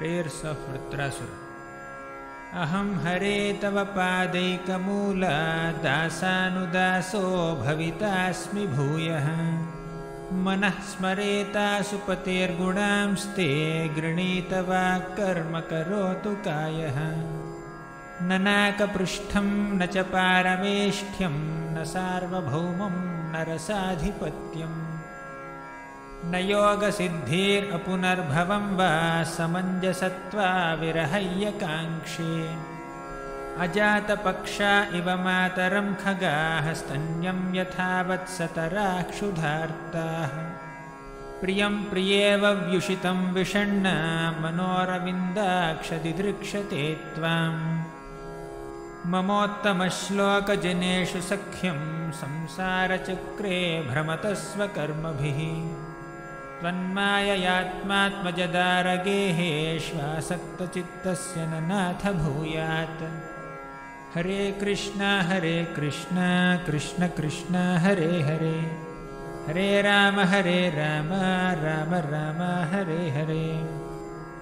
Prayers of Vritrasura. अहं हरे तव पादैकमूला दासानुदासो भवितास्मि भूयः। मनः स्मरेतासु पतेर्गुणांस्ते गृणीतवा कर्म करोतु कायः। न नाकपृष्ठं न च पारमेष्ठ्यं न सार्वभौमं न रसाधिपत्यम्। न योगसिद्धिरपुनर्भवं वा समञ्जसत्वा विरहय्यकाङ्क्षे। अजातपक्षा इव मातरं खगाः स्तन्यं यथावत्सतराः क्षुधार्ताः। प्रियं प्रियेव व्युषितं विषण्णा मनोरविन्दाक्षदिदृक्षते त्वाम्। ममोत्तमश्लोकजनेषु सख्यं संसारचक्रे भ्रमतः स्वकर्मभिः। त्वन्माययात्मात्मजदारगेहे श्वासक्तचित्तस्य न नाथ भूयात्। हरे कृष्ण कृष्ण कृष्ण हरे हरे, हरे राम राम राम हरे हरे।